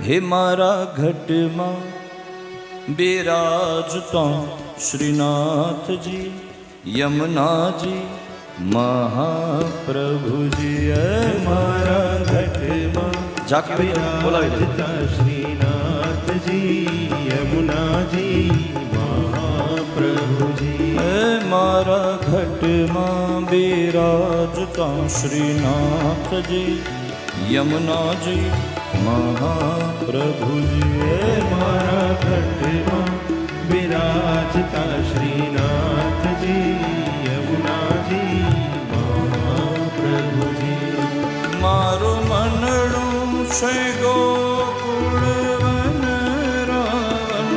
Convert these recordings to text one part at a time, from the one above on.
હે મારા ઘટમાં બિરાજતા શ્રીનાથજી યમુનાજી મહાપ્રભુજી. હે મારા ઘટમાં બિરાજતા શ્રીનાથજી યમુનાજી મહાપ્રભુજી. હે મારા ઘટમાં બિરાજતા શ્રીનાથજી યમુનાજી મહાપ્રભુજી. હે મારા ઘટમાં બિરાજતા શ્રીનાથજી યમુનાજી મહાપ્રભુજી. મારું મનડું છે ગોકુળ વનરાવન.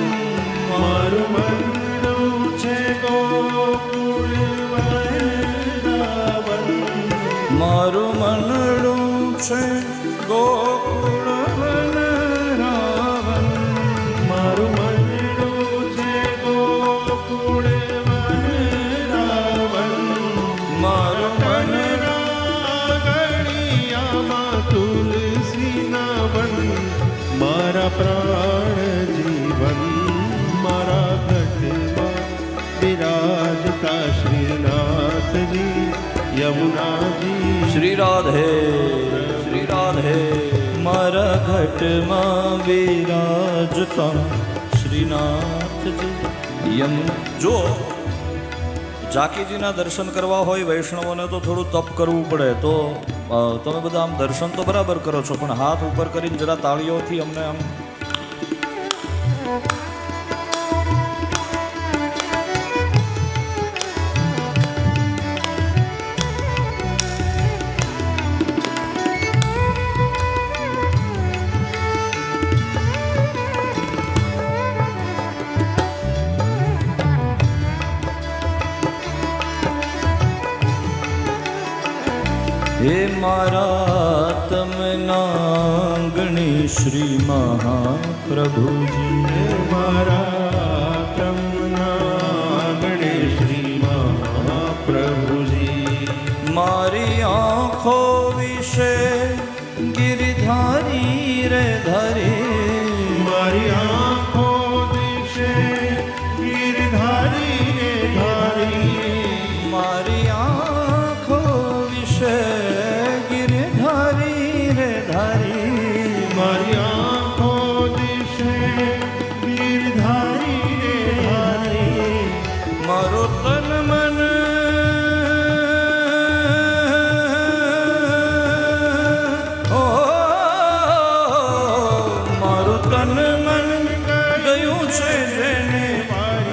મારું મનડું છે ગોકુળ વનરાવન. મારું મનડું છે ગોકુળ વનરાવન. મારું મનડું છે ગોકુળ વનરાવન. મારું મન ગળિયામાં તુલસીના વન. મારા પ્રાણ જીવન મારા ઘટમાં બિરાજતા શ્રીનાથજી યમુનાજી. શ્રી રાધે શ્રી રાધે. મારા ઘટમાં બિરાજતા શ્રીનાથજી યમુના. જો ઝાકીજીના દર્શન કરવા હોય વૈષ્ણવોને તો થોડું તપ કરવું પડે. તો તમે બધા આમ દર્શન તો બરાબર કરો છો, પણ હાથ ઉપર કરીને જરા તાળીઓથી અમને આમ હે મારા તમના ગણી શ્રી મહાપ્રભુજી. હે મારા તમના ગણેશ શ્રી મહાપ્રભુજી. મારી આંખો વિશે ગિરધારી રે ધરી. મારી આંખો દિશે ગિરધારી રે ધારી. મારી આંખો વિશે ગિરધારી રે ધારી. મારી આંખો દિશે ગિરધારી રે ધારી. મારો તન મન ઓ મારું તન મન ગયું છે જેને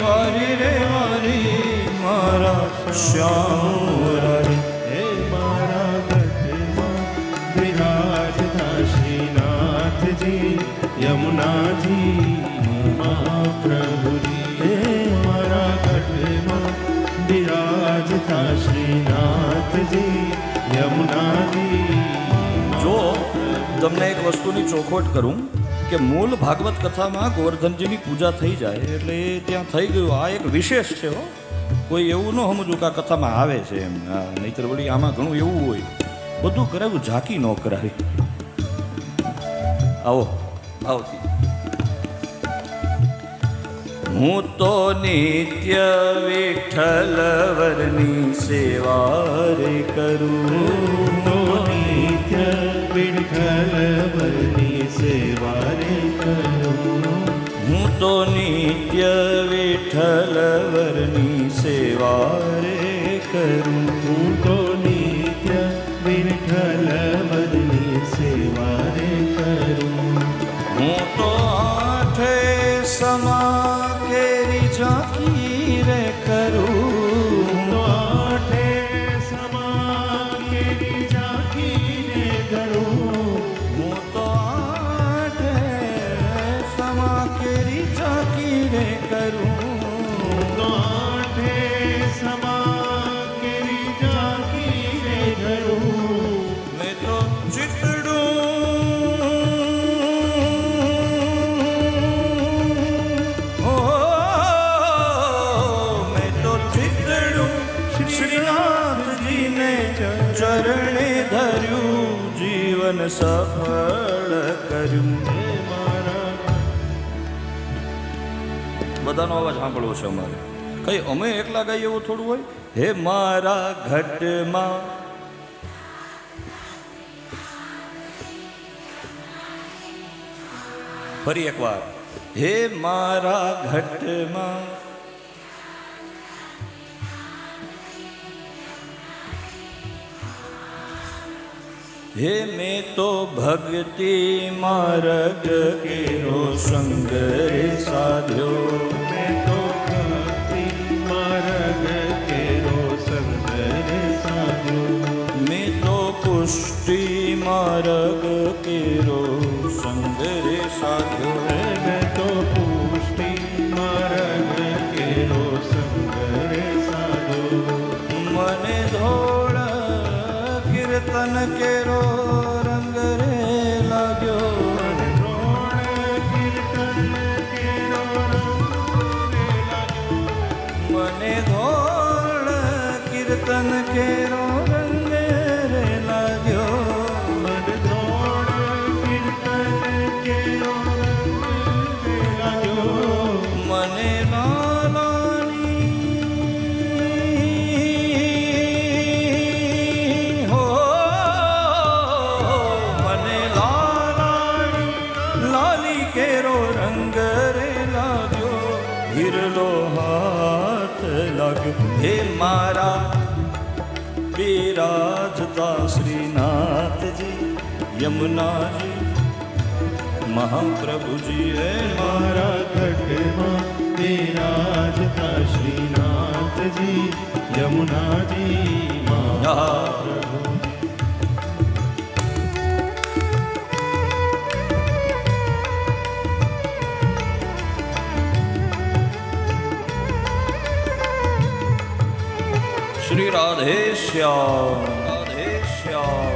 વારી રે વારી મારા શ્યામ મુરારી. હે મારા ઘટમાં બિરાજતા શ્રીનાથજી યમુનાજી મહાપ્રભુજી. હે મારા ઘટમાં બિરાજતા શ્રીનાથજી યમુનાજી. જો તમને એક વસ્તુની ચોખવટ કરું કે મૂળ ભાગવત કથામાં ગોવર્ધનજીની પૂજા થઈ જાય એટલે એ ત્યાં થઈ ગયું. આ એક વિશેષ છે હો. કોઈ એવું ન સમજવું કે આ કથામાં આવે છે એમ. નહીતર વળી આમાં ઘણું એવું હોય બધું કરાવ્યું ઝાંકી ન કરાવી. આવો આવતી. હું તો નિત્ય વિઠ્ઠલ વરની સેવા રે કરું. તો નિત્ય વિઠ્ઠલ વરની સેવા રે કરું. હું તો નિત્ય વિઠ્ઠલ વરની સેવા રે કરું. હું તો નિત્ય વિઠ્ઠલ વરની સેવા રે કરું. હું તો આઠે સમા કેરી ઝાંકી રે કરું. તો આઠે સમા કેરી ઝાંકીને કરું. હું તો આઠે સમા કેરી ઝાંકી રે કરું. તો આઠે સમા કેરી ઝાંકીને કરું. મેં તો ચિતડું શ્રીનાથજીને ચરણે ધર્યું જીવન સફળ કર્યું. બધાનો અવાજ સાંભળવો છે અમારે. કઈ અમે એકલા ગાઈએ એવું થોડું હોય. હે મારા ઘટમાં ફરી એકવાર. હે મારા ઘટમાં હે મેં તો ભક્તિ માર્ગ કેરો સંગ રે સાધ્યો. મેં તો ભક્તિ માર્ગ કેરો સંગ રે સાધ્યો. મેં તો પુષ્ટિ માર્ગ કેરો સંગ રે સાધ્યો. મેં તો પુષ્ટિ માર્ગ કેરો સંગ રે સાધ્યો. મને ધોળ કીર્તન કેરો રંગ રે લાગ્યો. મને ધોળ કીર્તન કેરો રંગ રે લાગ્યો. મને ધોળ કીર્તન કેરો રંગ રે લાગ્યો. મને ધોળ કીર્તન કેરો રંગ રે લાગ્યો. મને લાલાની હો મને લાલાની લાલી કેરો રંગ રે લાગ્યો. હિરલો હાથ લાગ્યો. હે મારા બિરાજતા શ્રીનાથજી યમુનાજી મહાપ્રભુજી. હે મારા ઘટમાં બિરાજતા શ્રીનાથજી યમુનાજી મહાપ્રભુ. શ્રી રાધે શ્યામ રાધે શ્યામ.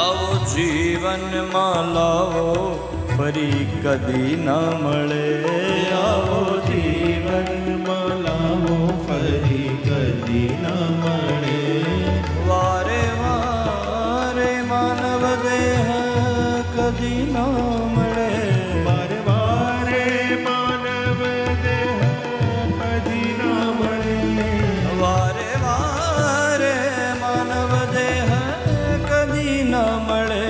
આવો જીવનમાં લાવો ફરી કદી ના મળે. આવો જીવનમાં લાવો ફરી કદી ના મળે. વારે વારે માનવ દેહ કદી ના મળે. વારે વારે માનવ દેહ કદી ના મળે. વારે વારે માનવ દેહ કદી ના મળે.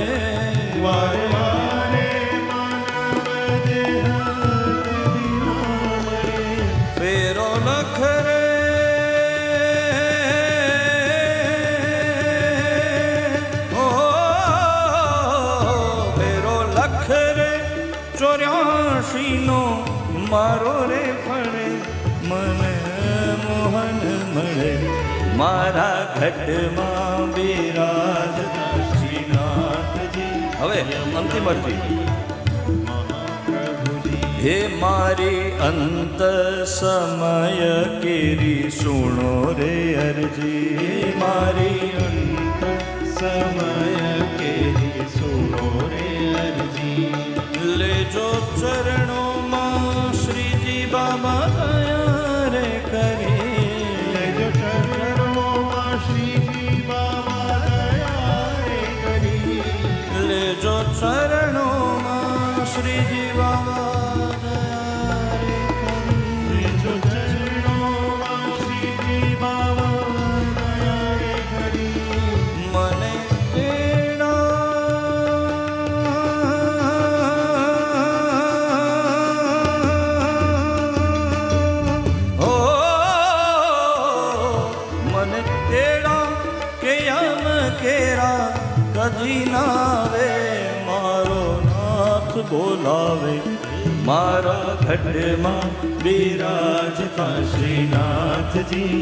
વારે વારે માનવ દેહ કદી ના મળે. ફેરો લખ રે ઓ ફેરો લખ રે 84 નો મારો રે ફળે. મને મોહન મળે. મારા ઘટમાં બિરાજતા શ્રીનાથજી. હવે અંતિમ અરજી. હે મારી અંત સમય કેરી સુણો રે અરજી. મારી અંત સમય કેરી સુનો રે અરજી. લેજો ચરણોમાં શ્રીજી બાબા દયા રે કરી. લેજો ચરણોમાં શ્રીજી બાબા દયા રે કરી. લેજો ચરણોમાં શ્રીજી બાબા દયા રે કરી. લેજો ચરણોમાં શ્રીજી બાબા દયા રે કરી. મને હો મને તેડા કે યમ કેરા કદી ના આવે. મારો નાથ બોલાવે. મારા ઘટમાં બિરાજતા શ્રીનાથજી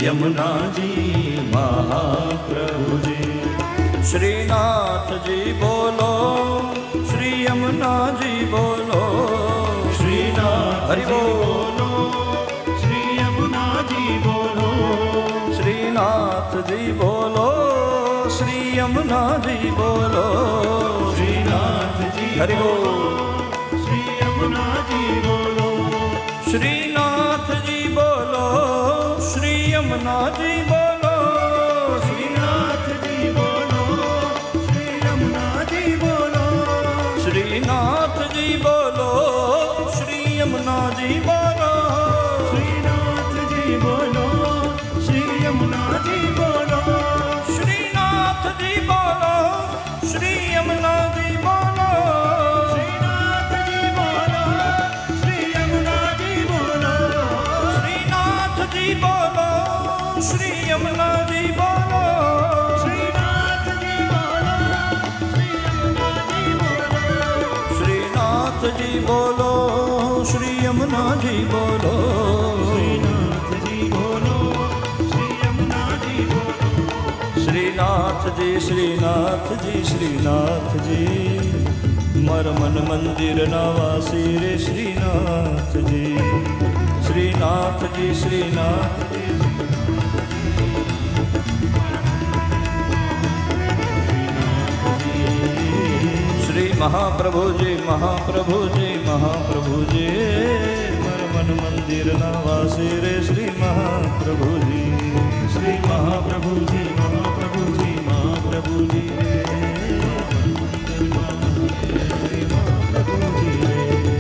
યમુનાજી મહાપ્રભુજી. શ્રીનાથજી બોલો શ્રી યમુનાજી બોલો. શ્રીનાથ હરિ બોલો. શ્રી યમુનાજી બોલો. શ્રીનાથજી બોલો શ્રી યમુનાજી બોલો. શ્રીનાથજી હરિ બોલ. શ્રી યમુનાજી બોલો. શ્રીનાથજી બોલો શ્રી યમુનાજી બોલો. શ્રીનાથ બોલો શ્રી યમુનાજી બોલો શ્રીનાથજી બોલો શ્રી યમુનાજી બોલો શ્રીનાથજી બોલો શ્રી યમુનાજી બોલો શ્રીનાથજી બોલો શ્રી યમુનાજી બોલો શ્રીનાથજી શ્રીનાથજી શ્રીનાથજી મર મન મંદિરના વાસી રે શ્રીનાથજી શ્રીનાથજી શ્રીનાથજી શ્રી મહાપ્રભુજી મહાપ્રભુજી મહાપ્રભુજી મર મન મંદિરના વાસી રે શ્રી મહાપ્રભુજી શ્રી મહાપ્રભુજી